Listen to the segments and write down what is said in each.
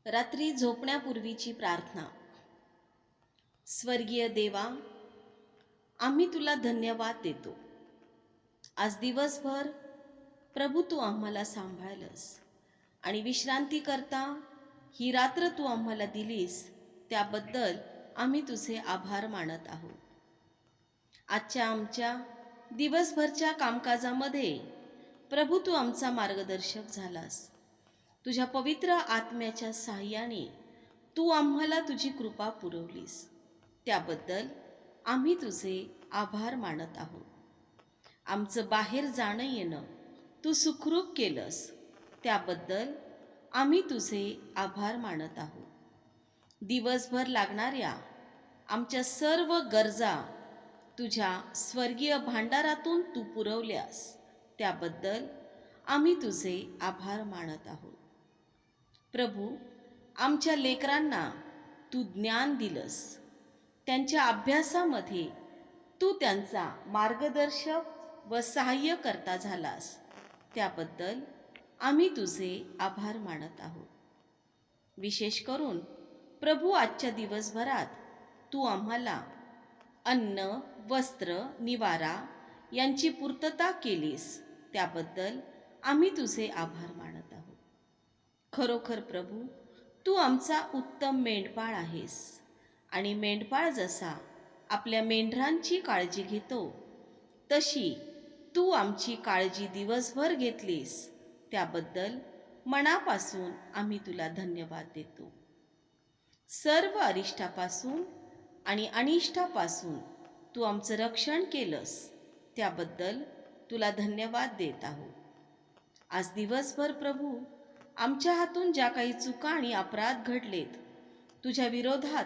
रात्री झोपण्यापूर्वीची प्रार्थना. स्वर्गीय देवा, आम्ही तुला धन्यवाद देतो. आज दिवसभर प्रभू तू आम्हाला सांभाळलंस आणि विश्रांती करता ही रात्र तू आम्हाला दिलीस, त्याबद्दल आम्ही तुझे आभार मानत आहोत. आजच्या आमच्या दिवसभरच्या कामकाजामध्ये प्रभू तू आमचा मार्गदर्शक झालास. तुझ्या पवित्र आत्म्याच्या साहाय्याने तू आम्हाला तुझी कृपा पुरवलीस, त्याबद्दल आम्ही तुझे आभार मानत आहोत. आमचं बाहेर जाणं येणं तू सुखरूप केलंस, त्याबद्दल आम्ही तुझे आभार मानत आहोत. दिवसभर लागणाऱ्या आमच्या सर्व गरजा तुझ्या स्वर्गीय भांडारातून तू पुरवल्यास, त्याबद्दल आम्ही तुझे आभार मानत आहोत. प्रभू, आमच्या लेकरांना तू ज्ञान दिलंस, त्यांच्या अभ्यासामध्ये तू त्यांचा मार्गदर्शक व सहाय्य करता झालास, त्याबद्दल आम्ही तुझे आभार मानत आहोत. विशेष करून प्रभू, आजच्या दिवसभरात तू आम्हाला अन्न, वस्त्र, निवारा यांची पूर्तता केलीस, त्याबद्दल आम्ही तुझे आभार मानत आहोत. खरोखर प्रभू, तू आमचा उत्तम मेंढपाळ आहेस आणि मेंढपाळ जसा आपल्या मेंढरांची काळजी घेतो, तशी तू आमची काळजी दिवसभर घेतलीस, त्याबद्दल मनापासून आम्ही तुला धन्यवाद देतो. सर्व अरिष्टापासून आणि अनिष्टापासून तू आमचं रक्षण केलंस, त्याबद्दल तुला धन्यवाद देत आहोत. आज दिवसभर प्रभू, आमच्या हातून ज्या काही चुका आणि अपराध घडलेत, तुझ्या विरोधात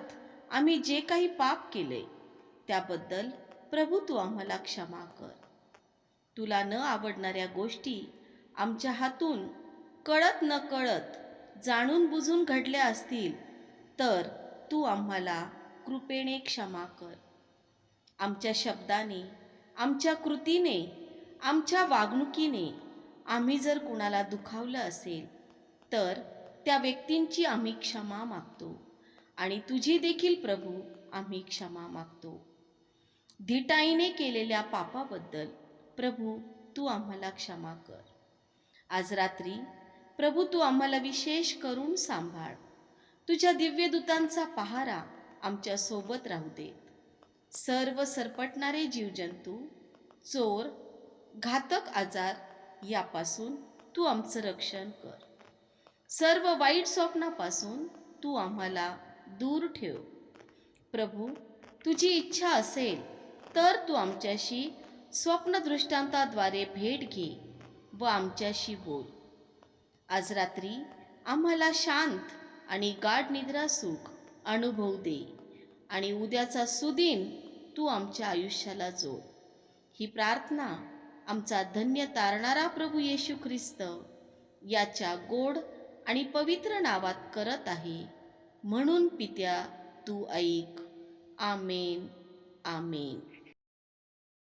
आम्ही जे काही पाप केले, त्याबद्दल प्रभू तू आम्हाला क्षमा कर. तुला न आवडणाऱ्या गोष्टी आमच्या हातून कळत न कळत जाणून बुजून घडल्या असतील, तर तू आम्हाला कृपेने क्षमा कर. आमच्या शब्दाने, आमच्या कृतीने, आमच्या वागणुकीने आम्ही जर कुणाला दुखावलं असेल, तर त्या व्यक्तींची आम्ही क्षमा मागतो आणि तुझी देखील प्रभू आम्ही क्षमा मागतो. धिटाईने केलेल्या पापाबद्दल प्रभू तू आम्हाला क्षमा कर. आज रात्री प्रभू तू आम्हाला विशेष करून सांभाळ. तुझ्या दिव्यदूतांचा पहारा आमच्या सोबत राहू दे. सर्व सरपटणारे जीवजंतू, चोर, घातक आजार यापासून तू आमचं रक्षण कर. सर्व वाईट स्वप्नापासून तू आम्हाला दूर ठेव. प्रभू, तुझी इच्छा असेल तर तू आमच्याशी स्वप्नदृष्टांताद्वारे भेट घे व आमच्याशी बोल. आज रात्री आम्हाला शांत आणि गाढ निद्रा सुख अनुभव दे आणि उद्याचा सुदिन तू आमच्या आयुष्याला जोड. ही प्रार्थना आमचा धन्य तारणारा प्रभू येशू ख्रिस्त याच्या गोड आणि पवित्र नावात करत आहे, म्हणून पित्या तू ऐक. आमेन, आमेन.